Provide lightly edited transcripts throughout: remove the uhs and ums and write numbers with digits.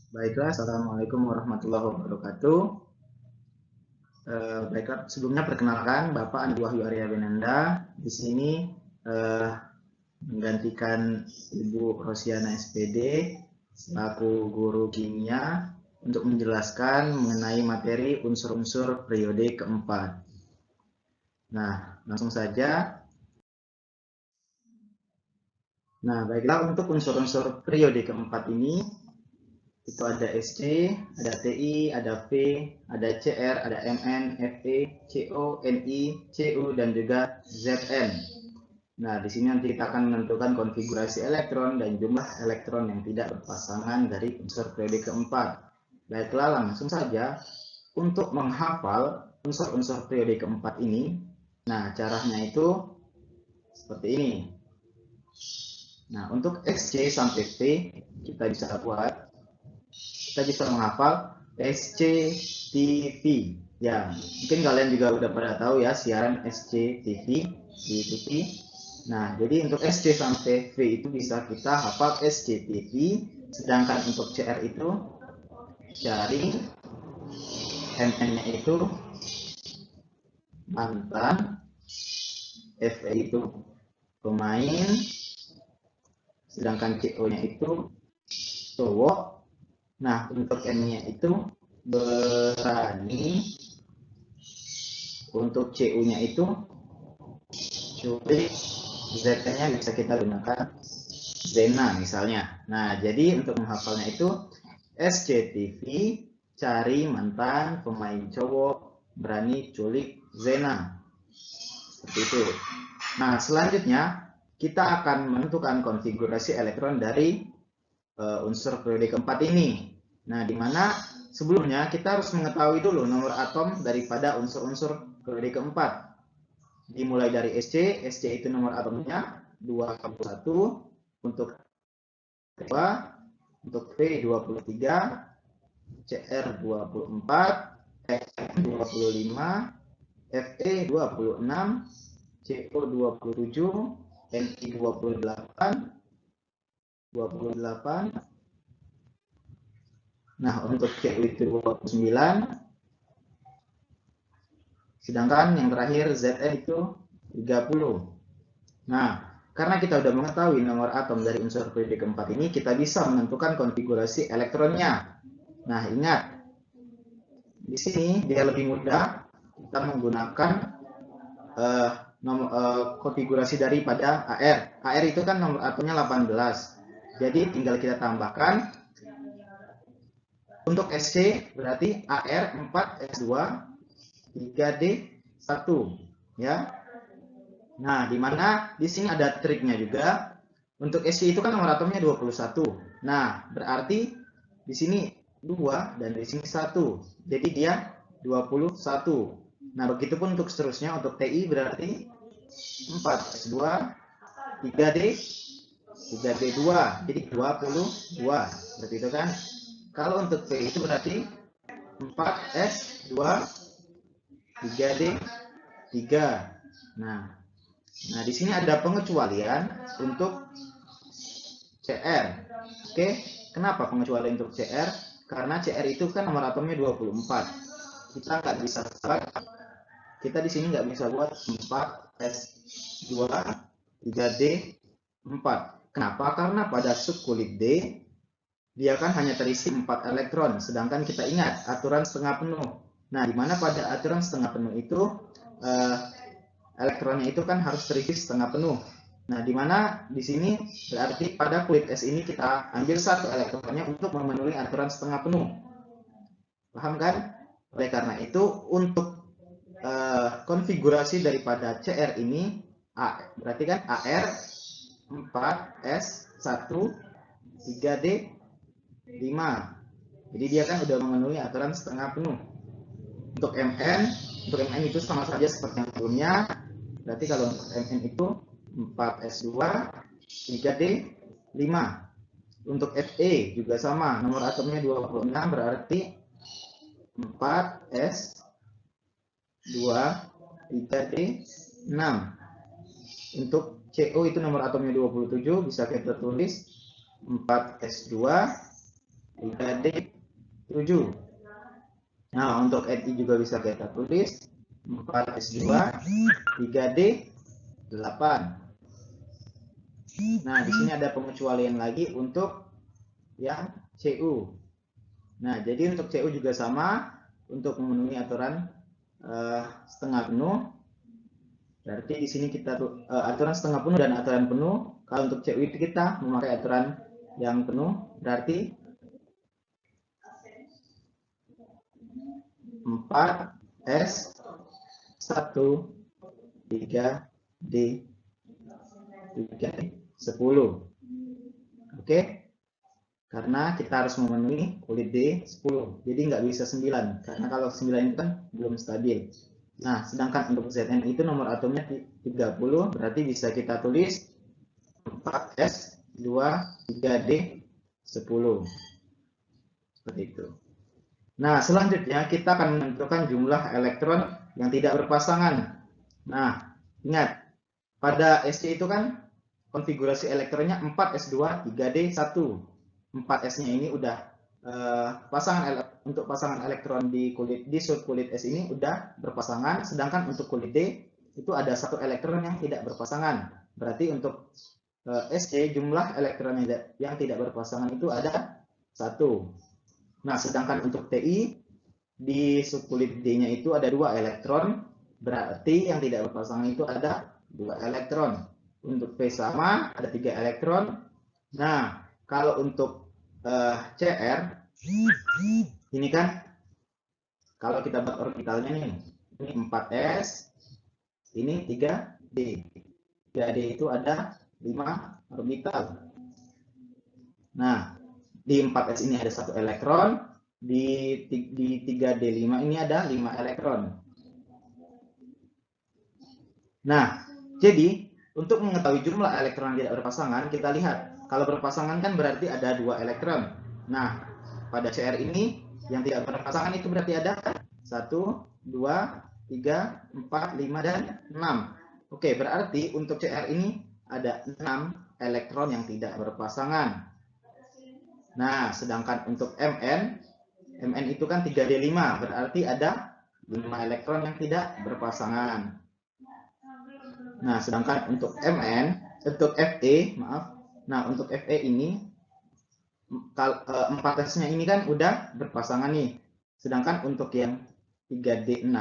Baiklah, Assalamualaikum warahmatullahi wabarakatuh. Baiklah, sebelumnya perkenalkan Bapak Andi Wahyu Arya Benanda. Di sini eh, menggantikan Ibu Rosiana SPD selaku guru kimia untuk menjelaskan mengenai materi unsur-unsur periode keempat. Nah, langsung saja. Nah, baiklah, untuk unsur-unsur periode keempat ini itu ada SC, ada TI, ada V, ada CR, ada MN, FE, CO, NI, CU, dan juga ZN. Nah, di sini nanti kita akan menentukan konfigurasi elektron dan jumlah elektron yang tidak berpasangan dari unsur periode keempat. Baiklah, langsung saja untuk menghafal unsur-unsur periode keempat ini. Nah, caranya itu seperti ini. Nah, untuk SC sampai V kita bisa buat, kita bisa menghafal SCTV. Ya, mungkin kalian juga udah pada tahu ya siaran SCTV di TV. Nah, jadi untuk SC sampai V itu bisa kita hafal SCTV, sedangkan untuk CR itu cari, MN-nya itu mantan, FE itu pemain, sedangkan CO-nya itu cowok. Nah, untuk N-nya itu berani, untuk CU-nya itu culik, Z-nya bisa kita gunakan Zena misalnya. Nah, jadi untuk menghafalnya itu SCTV, cari mantan pemain cowok, berani culik Zena. Seperti itu. Nah, selanjutnya kita akan menentukan konfigurasi elektron dari unsur periode keempat ini. Nah, di mana sebelumnya kita harus mengetahui dulu nomor atom daripada unsur-unsur periode keempat. Dimulai dari SC, SC itu nomor atomnya 21, untuk 2, untuk V 23, CR 24, FM 25, FE 26, CO 27, NI 28, 28. Nah, untuk CU itu 29. Sedangkan yang terakhir ZN itu 30. Nah, karena kita sudah mengetahui nomor atom dari unsur periode keempat ini, kita bisa menentukan konfigurasi elektronnya. Nah, ingat, di sini biar lebih mudah, kita menggunakan konfigurasi daripada AR. AR itu kan nomor atomnya 18. Jadi tinggal kita tambahkan. Untuk SC berarti AR 4S2 3D1 ya. Nah, di mana di sini ada triknya juga. Untuk SC itu kan nomor atomnya 21. Nah, berarti di sini 2 dan di sini 1. Jadi dia 21. Nah, begitupun untuk seterusnya. Untuk TI berarti 4S2 3D 3D2. Jadi 22. Seperti itu kan? Kalau untuk V itu berarti 4S2 3D3. Nah, di sini ada pengecualian untuk CR. Oke, kenapa pengecualian untuk CR? Karena CR itu kan nomor atomnya 24. Kita nggak bisa buat, kita di sini nggak bisa buat 4S2 3D4. Kenapa? Karena pada subkulit D dia kan hanya terisi 4 elektron, sedangkan kita ingat aturan setengah penuh. Nah, di mana pada aturan setengah penuh itu elektronnya itu kan harus terisi setengah penuh. Nah, di mana di sini berarti pada kulit S ini kita ambil satu elektronnya untuk memenuhi aturan setengah penuh. Paham kan? Oleh karena itu, untuk konfigurasi daripada CR ini, berarti kan AR 4S1 3D 5. Jadi dia kan udah memenuhi aturan setengah penuh. Untuk MN itu sama saja seperti yang sebelumnya. Berarti kalau untuk MN itu 4S2 3D 5. Untuk FE juga sama, nomor atomnya 26 berarti 4S2 3D 6. Untuk CO itu nomor atomnya 27, bisa kita tulis 4S2 3D 7. Nah, untuk Ni juga bisa kita tulis 4S2 3D 8. Nah, di sini ada pengecualian lagi untuk yang Cu. Nah, jadi untuk Cu juga sama, untuk memenuhi aturan setengah penuh. Berarti di sini kita aturan setengah penuh dan aturan penuh. Kalau untuk Cu itu kita memakai aturan yang penuh, berarti 4S1 3D 10. Oke, karena kita harus memenuhi kulit D10, jadi nggak bisa 9, karena kalau 9 itu kan belum stabil. Nah, sedangkan untuk Zn itu nomor atomnya 30, berarti bisa kita tulis 4S2 3D 10. Seperti itu. Nah, selanjutnya kita akan menentukan jumlah elektron yang tidak berpasangan. Nah, ingat, pada SC itu kan konfigurasi elektronnya 4S2 3D1. 4S-nya ini udah untuk pasangan elektron di subkulit S ini udah berpasangan, sedangkan untuk kulit D itu ada satu elektron yang tidak berpasangan. Berarti untuk SC jumlah elektron yang tidak berpasangan itu ada 1. Nah, sedangkan untuk TI di subkulit D-nya itu ada 2 elektron, berarti yang tidak berpasangan itu ada 2 elektron. Untuk P sama ada 3 elektron. Nah, kalau untuk CR ini kan kalau kita buat orbitalnya nih, ini 4S, ini 3D. 3D itu ada 5 orbital. Nah, di 4S ini ada 1 elektron, di 3D5 ini ada 5 elektron. Nah, jadi untuk mengetahui jumlah elektron yang tidak berpasangan, kita lihat. Kalau berpasangan kan berarti ada 2 elektron. Nah, pada CR ini yang tidak berpasangan itu berarti ada 1, 2, 3, 4, 5, dan 6. Oke, berarti untuk CR ini ada 6 elektron yang tidak berpasangan. Nah, sedangkan untuk Mn itu kan 3D5, berarti ada 5 elektron yang tidak berpasangan. Nah, sedangkan untuk Fe, maaf. Nah, untuk Fe ini 4S-nya ini kan udah berpasangan nih. Sedangkan untuk yang 3D6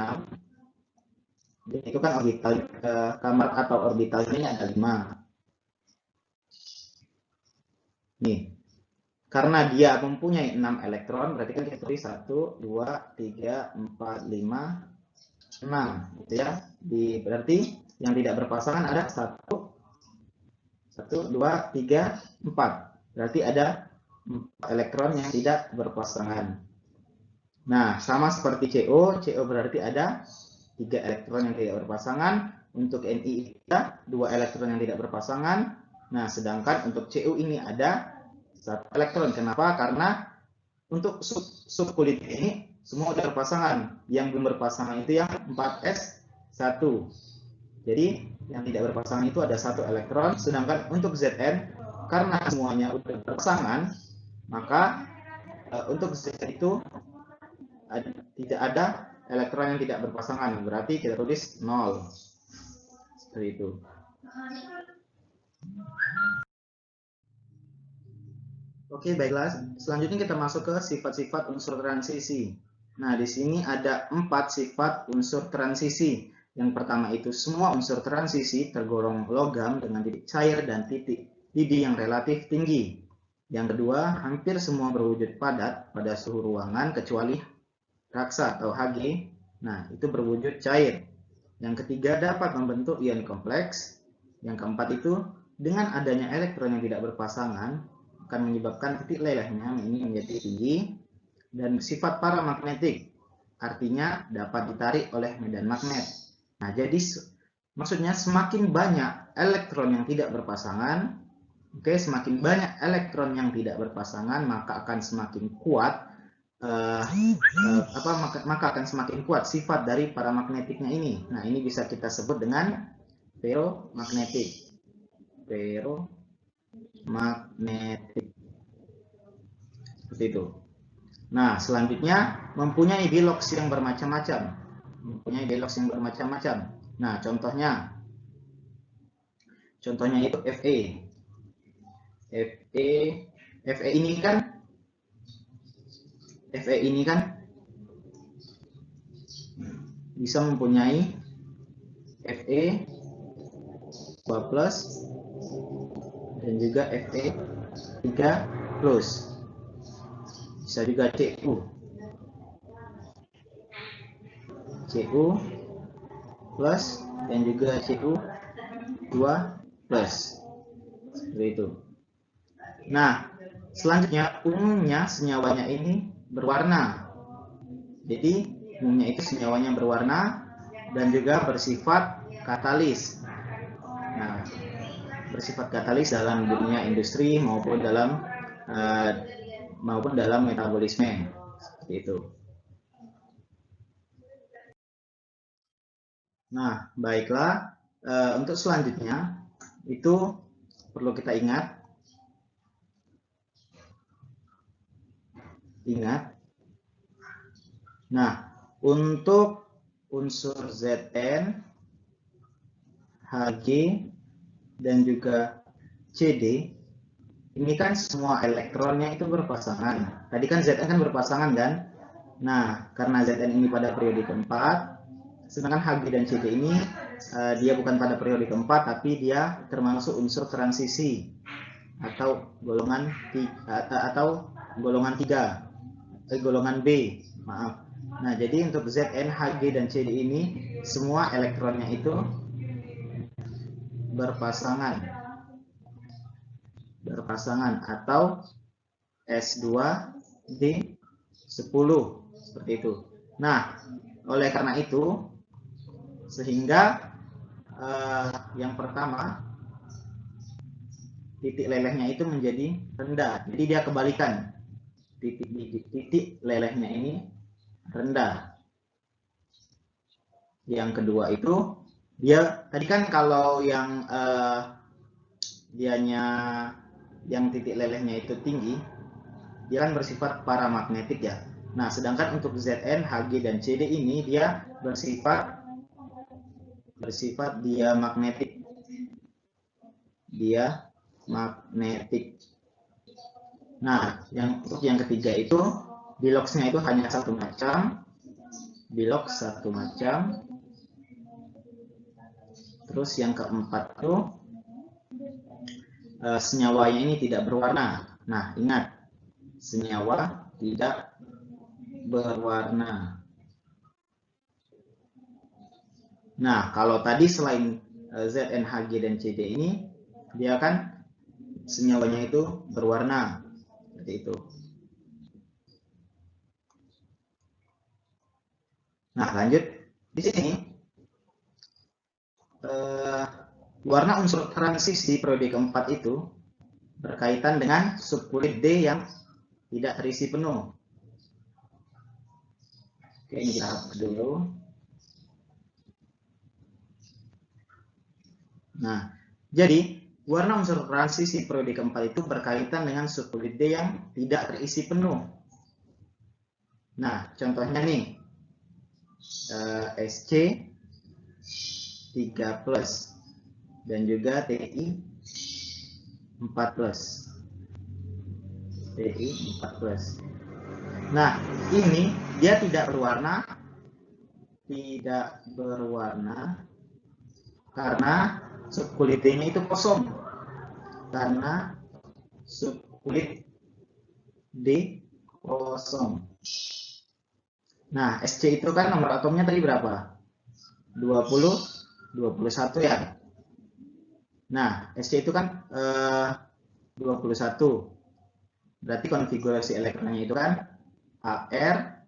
itu kan orbital kamar atau orbitalnya ada 5. Nih. Karena dia mempunyai 6 elektron, berarti kan kita tulis 1, 2, 3, 4, 5, 6. Gitu ya. Berarti yang tidak berpasangan ada 1, 2, 3, 4. Berarti ada 4 elektron yang tidak berpasangan. Nah, sama seperti CO berarti ada 3 elektron yang tidak berpasangan. Untuk Ni ada 2 elektron yang tidak berpasangan. Nah, sedangkan untuk Cu ini ada 1 elektron. Kenapa? Karena untuk subkulit ini semua sudah berpasangan. Yang belum berpasangan itu yang 4S1. Jadi yang tidak berpasangan itu ada 1 elektron. Sedangkan untuk Zn, karena semuanya sudah berpasangan, maka untuk Zn itu tidak ada elektron yang tidak berpasangan. Berarti kita tulis 0. Seperti itu. Oke, baiklah. Selanjutnya kita masuk ke sifat-sifat unsur transisi. Nah, di sini ada 4 sifat unsur transisi. Yang pertama itu semua unsur transisi tergolong logam dengan titik cair dan titik didih yang relatif tinggi. Yang kedua, hampir semua berwujud padat pada suhu ruangan kecuali raksa atau Hg. Nah, itu berwujud cair. Yang ketiga, dapat membentuk ion kompleks. Yang keempat itu, dengan adanya elektron yang tidak berpasangan, akan menyebabkan titik lelehnya ini menjadi tinggi. Dan sifat paramagnetik, artinya dapat ditarik oleh medan magnet. Nah, jadi maksudnya semakin banyak elektron yang tidak berpasangan, semakin banyak elektron yang tidak berpasangan, maka akan semakin kuat maka akan semakin kuat sifat dari paramagnetiknya ini. Nah, ini bisa kita sebut dengan ferromagnetik. Ferromagnetik. seperti itu. Nah, selanjutnya mempunyai bilox yang bermacam-macam. Nah, contohnya itu Fe. Fe ini kan bisa mempunyai Fe 2 plus dan juga Fe 3 plus. Bisa juga Cu plus dan juga Cu2 plus. Seperti itu. Nah, selanjutnya umumnya senyawanya ini berwarna. Jadi umumnya itu senyawanya berwarna dan juga bersifat katalis. Nah, bersifat katalis dalam dunia industri maupun dalam metabolisme. Seperti itu. Nah, baiklah. Untuk selanjutnya itu perlu kita ingat. Nah, untuk unsur Zn, Hg, dan juga Cd, ini kan semua elektronnya itu berpasangan. Tadi kan Zn kan berpasangan kan? Nah, karena Zn ini pada periode keempat, sedangkan Hg dan Cd ini dia bukan pada periode keempat, tapi dia termasuk unsur transisi atau golongan golongan B, maaf. Nah, jadi untuk Zn, Hg, dan Cd ini semua elektronnya itu berpasangan atau S2D10 seperti itu. Nah, oleh karena itu sehingga yang pertama titik lelehnya itu menjadi rendah. Jadi dia kebalikan. Titik lelehnya ini rendah. Yang kedua itu dia tadi kan kalau yang yang titik lelehnya itu tinggi, dia kan bersifat paramagnetik ya. Nah, sedangkan untuk Zn, Hg, dan Cd ini dia bersifat diamagnetik. Nah, untuk yang ketiga itu biloxnya itu hanya satu macam. Terus yang keempat itu senyawanya ini tidak berwarna. Nah, ingat, senyawa tidak berwarna. Nah, kalau tadi selain Zn, Hg, dan Cd ini, dia kan senyawanya itu berwarna. Seperti itu. Nah, lanjut. Di sini, warna unsur transisi periode keempat itu berkaitan dengan subkulit D yang tidak terisi penuh. Oke, ini kita hapus dulu. Nah, jadi warna unsur transisi periode keempat itu berkaitan dengan subkulit D yang tidak terisi penuh. Nah, contohnya nih, Sc 3 plus dan juga Ti 4 plus. Nah, ini dia tidak berwarna karena subkulit D-nya itu kosong. Karena subkulit D kosong. Nah, Sc itu kan nomor atomnya tadi berapa? 21 ya. Nah, Sc itu kan 21. Berarti konfigurasi elektronnya itu kan Ar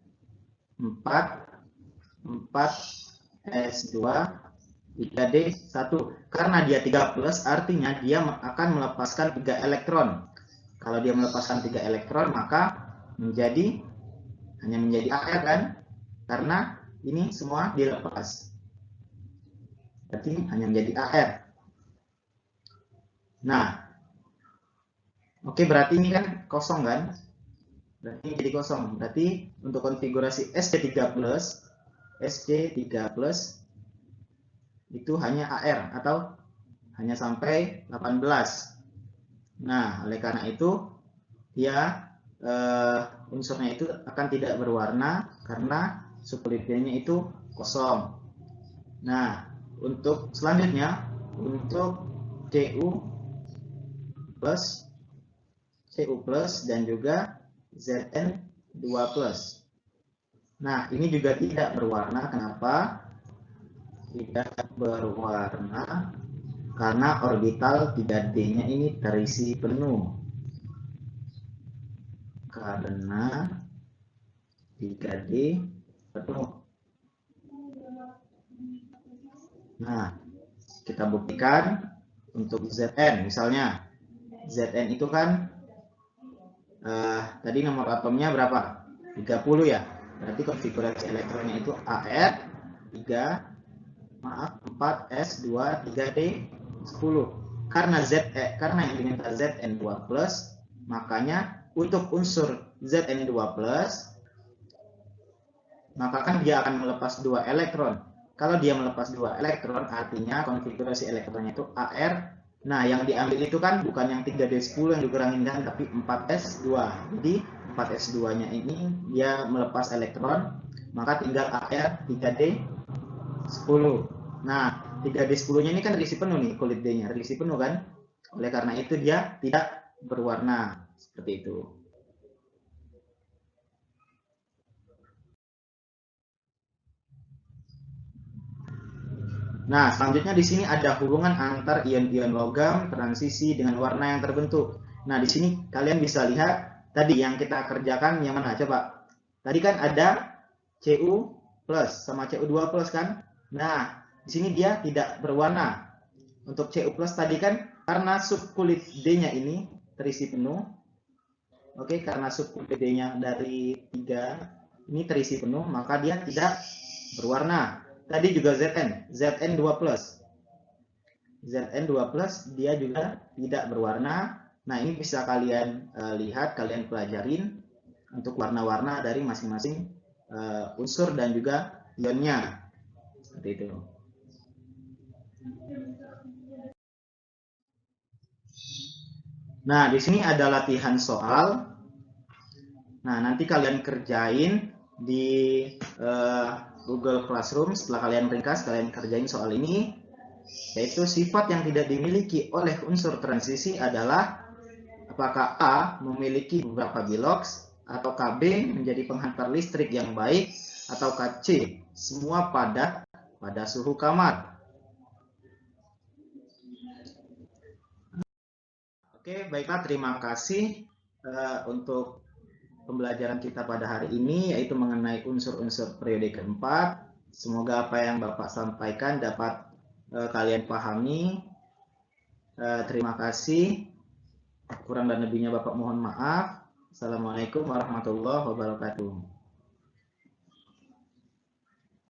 4S2 3D 1. Karena dia 3 plus, artinya dia akan melepaskan 3 elektron. Kalau dia melepaskan 3 elektron, maka hanya menjadi Ar kan? Karena ini semua dilepas. Berarti hanya menjadi Ar. Nah, oke, berarti ini kan kosong kan? Berarti ini jadi kosong. Berarti untuk konfigurasi SC3+, itu hanya AR atau hanya sampai 18. Nah, oleh karena itu dia unsurnya itu akan tidak berwarna karena subkulitnya itu kosong. Nah, untuk selanjutnya untuk CU plus dan juga ZN2+. Nah, ini juga tidak berwarna. Kenapa? Tidak berwarna karena orbital 3D-nya ini terisi penuh. Karena 3D penuh. Nah, kita buktikan untuk ZN. Misalnya, ZN itu kan tadi nomor atomnya berapa? 30 ya. Berarti konfigurasi elektronnya itu AR 4S2 3D 10. Karena yang diminta ZN2+, makanya untuk unsur ZN2+, maka kan dia akan melepas 2 elektron. Kalau dia melepas 2 elektron, artinya konfigurasi elektronnya itu AR. Nah, yang diambil itu kan bukan yang 3D10 yang dikurangin kan, tapi 4S2. Jadi 4S2-nya ini dia melepas elektron, maka tinggal AR 3D10. Nah, 3D10-nya ini kan terisi penuh nih, kulit D-nya terisi penuh kan. Oleh karena itu dia tidak berwarna seperti itu. Nah, selanjutnya di sini ada hubungan antar ion-ion logam transisi dengan warna yang terbentuk. Nah, di sini kalian bisa lihat tadi yang kita kerjakan yang mana? Coba. Tadi kan ada Cu plus sama Cu2 plus kan? Nah, di sini dia tidak berwarna. Untuk Cu plus tadi kan karena subkulit D-nya ini terisi penuh. Oke, karena subkulit D-nya dari 3 ini terisi penuh, maka dia tidak berwarna. Tadi juga ZN2+. ZN2+ dia juga tidak berwarna. Nah, ini bisa kalian lihat, kalian pelajarin untuk warna-warna dari masing-masing unsur dan juga ionnya. Seperti itu. Nah, di sini ada latihan soal. Nah, nanti kalian kerjain di Google Classroom. Setelah kalian ringkas, kalian kerjain soal ini, yaitu sifat yang tidak dimiliki oleh unsur transisi adalah apakah A memiliki beberapa bilox, atau KB menjadi penghantar listrik yang baik, atau C semua pada suhu kamar. Oke, baiklah, terima kasih untuk pembelajaran kita pada hari ini, yaitu mengenai unsur-unsur periode keempat. Semoga apa yang Bapak sampaikan dapat kalian pahami. Terima kasih. Kurang dan lebihnya Bapak mohon maaf. Assalamualaikum warahmatullahi wabarakatuh.